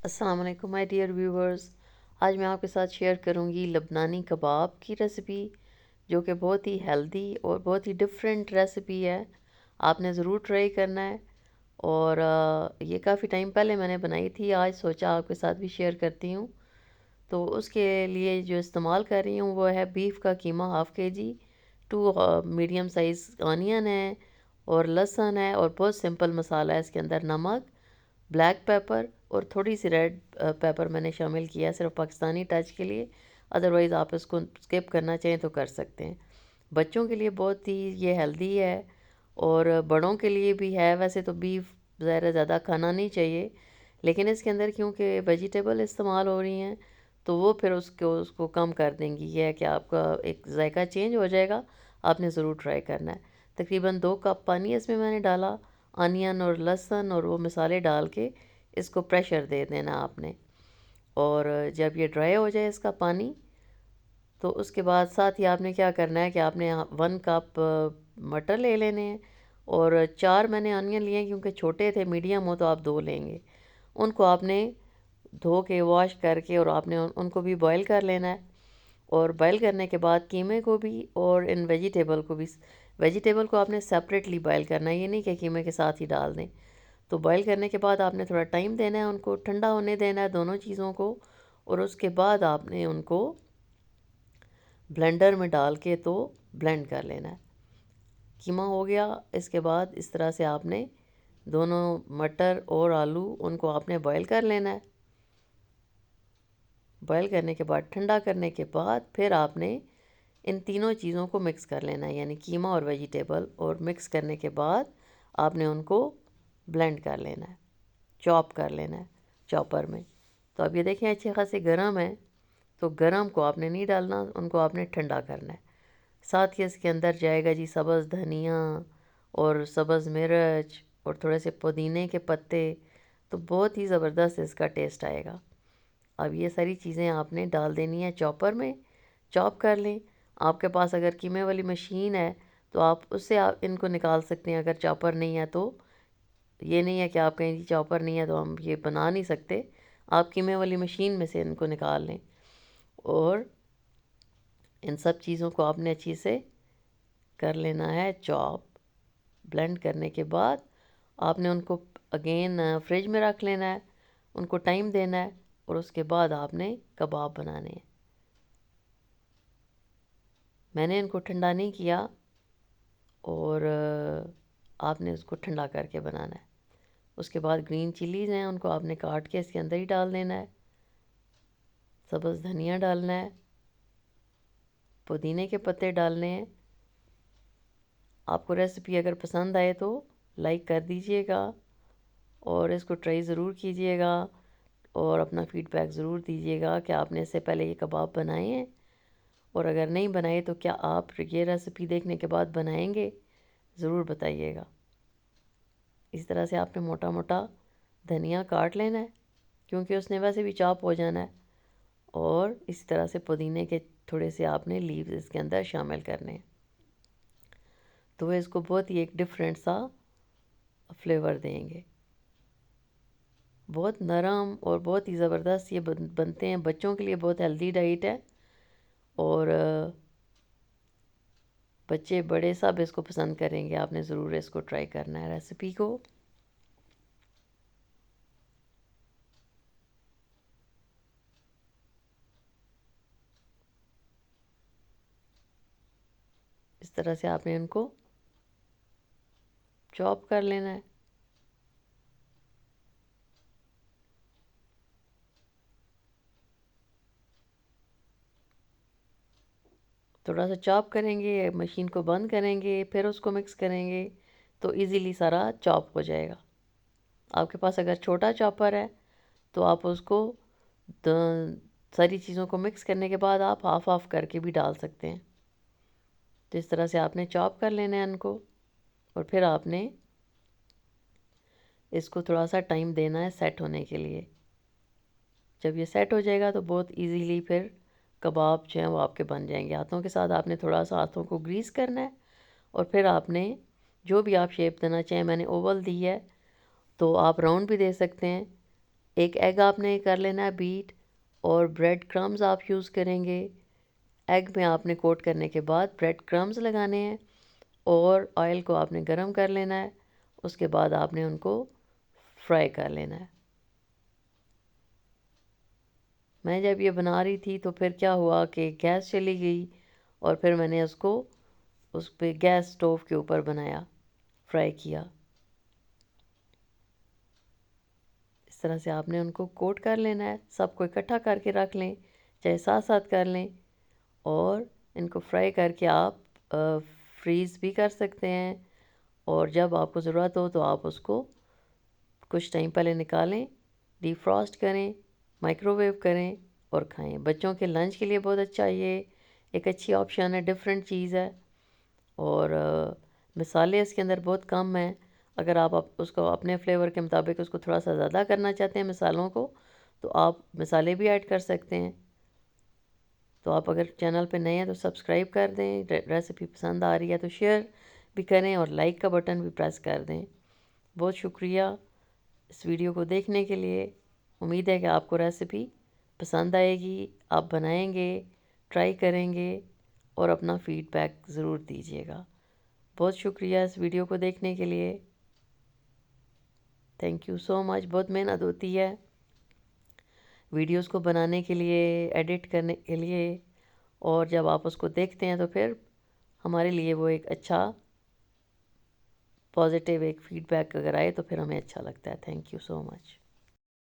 अस्सलाम वालेकुम my dear viewers. आज मैं आपके साथ शेयर करूंगी लबनानी कबाब की रेसिपी, जो कि बहुत ही हेल्दी और बहुत ही डिफरेंट रेसिपी है। आपने ज़रूर ट्राई करना है। और ये काफ़ी टाइम पहले मैंने बनाई थी, आज सोचा आपके साथ भी शेयर करती हूँ। तो उसके लिए जो इस्तेमाल कर रही हूँ वो है बीफ का कीमा हाफ़ के जी, 2 मीडियम साइज़ ऑनियन है और लहसुन है, और बहुत सिंपल मसाला है इसके अंदर। नमक, ब्लैक पेपर और थोड़ी सी रेड पेपर मैंने शामिल किया है, सिर्फ पाकिस्तानी टच के लिए। अदरवाइज़ आप इसको स्किप करना चाहें तो कर सकते हैं। बच्चों के लिए बहुत ही ये हेल्दी है और बड़ों के लिए भी है। वैसे तो बीफ ज़्यादा खाना नहीं चाहिए, लेकिन इसके अंदर क्योंकि वेजिटेबल इस्तेमाल हो रही हैं तो वो फिर उसको उसको कम कर देंगी। ये है कि आपका एक जायका चेंज हो जाएगा। आपने ज़रूर ट्राई करना है। तकरीबन 2 कप पानी इसमें मैंने डाला। अनियन और लहसुन और वो मसाले डाल के इसको प्रेशर दे देना आपने। और जब ये ड्राई हो जाए इसका पानी, तो उसके बाद साथ ही आपने क्या करना है कि आपने 1 कप मटर ले लेने हैं। और 4 मैंने अनियन लिए हैं, क्योंकि छोटे थे। मीडियम हो तो आप 2 लेंगे। उनको आपने धो के वॉश करके और आपने उनको भी बॉईल कर लेना है। और बॉईल करने के बाद कीमे को भी और इन वेजिटेबल को भी, वेजिटेबल को आपने सेपरेटली बॉईल करना है, ये नहीं कि कीमे के साथ ही डाल दें। तो बॉईल करने के बाद आपने थोड़ा टाइम देना है, उनको ठंडा होने देना है दोनों चीज़ों को। और उसके बाद आपने उनको ब्लेंडर में डाल के तो ब्लेंड कर लेना है। कीमा हो गया। इसके बाद इस तरह से आपने दोनों मटर और आलू उनको आपने बॉईल कर लेना है। बॉईल करने के बाद, ठंडा करने के बाद, फिर आपने इन तीनों चीज़ों को मिक्स कर लेना है, यानी कीमा और वेजिटेबल। और मिक्स करने के बाद आपने उनको ब्लेंड कर लेना है, चॉप कर लेना है चॉपर में। तो अब ये देखें अच्छे खासे गर्म है, तो गर्म को आपने नहीं डालना, उनको आपने ठंडा करना है। साथ ही इसके अंदर जाएगा जी सब्ज़ धनिया और सब्ज़ मिर्च और थोड़े से पुदीने के पत्ते। तो बहुत ही ज़बरदस्त इसका टेस्ट आएगा। अब ये सारी चीज़ें आपने डाल देनी है चॉपर में, चॉप कर लें। आपके पास अगर कीमे वाली मशीन है तो आप उससे आप इनको निकाल सकते हैं। अगर चॉपर नहीं है तो ये नहीं है कि आप कहीं चॉपर नहीं है तो हम ये बना नहीं सकते। आप कीमे वाली मशीन में से इनको निकाल लें। और इन सब चीज़ों को आपने अच्छी से कर लेना है चॉप। ब्लेंड करने के बाद आपने उनको अगेन फ्रिज में रख लेना है, उनको टाइम देना है। और उसके बाद आपने कबाब बनाने हैं। मैंने इनको ठंडा नहीं किया, और आपने उसको ठंडा करके बनाना है। उसके बाद ग्रीन चिलीज़ हैं, उनको आपने काट के इसके अंदर ही डाल देना है। सब्ज़ धनिया डालना है, पुदीने के पत्ते डालने हैं। आपको रेसिपी अगर पसंद आए तो लाइक कर दीजिएगा और इसको ट्राई ज़रूर कीजिएगा। और अपना फ़ीडबैक ज़रूर दीजिएगा कि आपने इससे पहले ये कबाब बनाए हैं, और अगर नहीं बनाए तो क्या आप ये रेसिपी देखने के बाद बनाएंगे, ज़रूर बताइएगा। इस तरह से आपने मोटा मोटा धनिया काट लेना है, क्योंकि उसने वैसे भी चॉप हो जाना है। और इसी तरह से पुदीने के थोड़े से आपने लीव्स इसके अंदर शामिल करने हैं, तो वह इसको बहुत ही एक डिफरेंट सा फ्लेवर देंगे। बहुत नरम और बहुत ही ज़बरदस्त ये बनते हैं। बच्चों के लिए बहुत हेल्दी डाइट है, और बच्चे बड़े सब इसको पसंद करेंगे। आपने ज़रूर इसको ट्राई करना है रेसिपी को। इस तरह से आपने इनको चॉप कर लेना है। थोड़ा सा चॉप करेंगे, मशीन को बंद करेंगे, फिर उसको मिक्स करेंगे, तो इजीली सारा चॉप हो जाएगा। आपके पास अगर छोटा चॉपर है तो आप उसको सारी चीज़ों को मिक्स करने के बाद आप हाफ हाफ करके भी डाल सकते हैं। तो इस तरह से आपने चॉप कर लेना है इनको, और फिर आपने इसको थोड़ा सा टाइम देना है सेट होने के लिए। जब ये सेट हो जाएगा तो बहुत इजीली फिर कबाब जो हैं वो आपके बन जाएंगे। हाथों के साथ आपने थोड़ा सा हाथों को ग्रीस करना है, और फिर आपने जो भी आप शेप देना चाहें, मैंने ओवल दी है तो आप राउंड भी दे सकते हैं। एक एग आपने कर लेना है बीट, और ब्रेड क्रम्स आप यूज़ करेंगे। एग में आपने कोट करने के बाद ब्रेड क्रम्स लगाने हैं और ऑयल को आपने गरम कर लेना है। उसके बाद आपने उनको फ्राई कर लेना है। मैं जब ये बना रही थी तो फिर क्या हुआ कि गैस चली गई, और फिर मैंने उसको उस पे गैस स्टोव के ऊपर बनाया, फ्राई किया। इस तरह से आपने उनको कोट कर लेना है। सबको इकट्ठा करके रख लें, चाहे साथ साथ कर लें, और इनको फ्राई करके आप फ्रीज़ भी कर सकते हैं। और जब आपको ज़रूरत हो तो आप उसको कुछ टाइम पहले निकालें, डीफ्रॉस्ट करें, माइक्रोवेव करें और खाएं। बच्चों के लंच के लिए बहुत अच्छा, ये एक अच्छी ऑप्शन है, डिफरेंट चीज़ है। और मसाले इसके अंदर बहुत कम हैं। अगर आप उसको अपने फ्लेवर के मुताबिक उसको थोड़ा सा ज़्यादा करना चाहते हैं मसालों को, तो आप मसाले भी ऐड कर सकते हैं। तो आप अगर चैनल पे नए हैं तो सब्सक्राइब कर दें, रेसिपी पसंद आ रही है तो शेयर भी करें और लाइक का बटन भी प्रेस कर दें। बहुत शुक्रिया इस वीडियो को देखने के लिए। उम्मीद है कि आपको रेसिपी पसंद आएगी, आप बनाएंगे, ट्राई करेंगे और अपना फीडबैक ज़रूर दीजिएगा। बहुत शुक्रिया इस वीडियो को देखने के लिए। Thank you so much. बहुत मेहनत होती है वीडियोस को बनाने के लिए, एडिट करने के लिए, और जब आप उसको देखते हैं तो फिर हमारे लिए वो एक अच्छा पॉजिटिव एक फीडबैक अगर आए तो फिर हमें अच्छा लगता है। Thank you so much.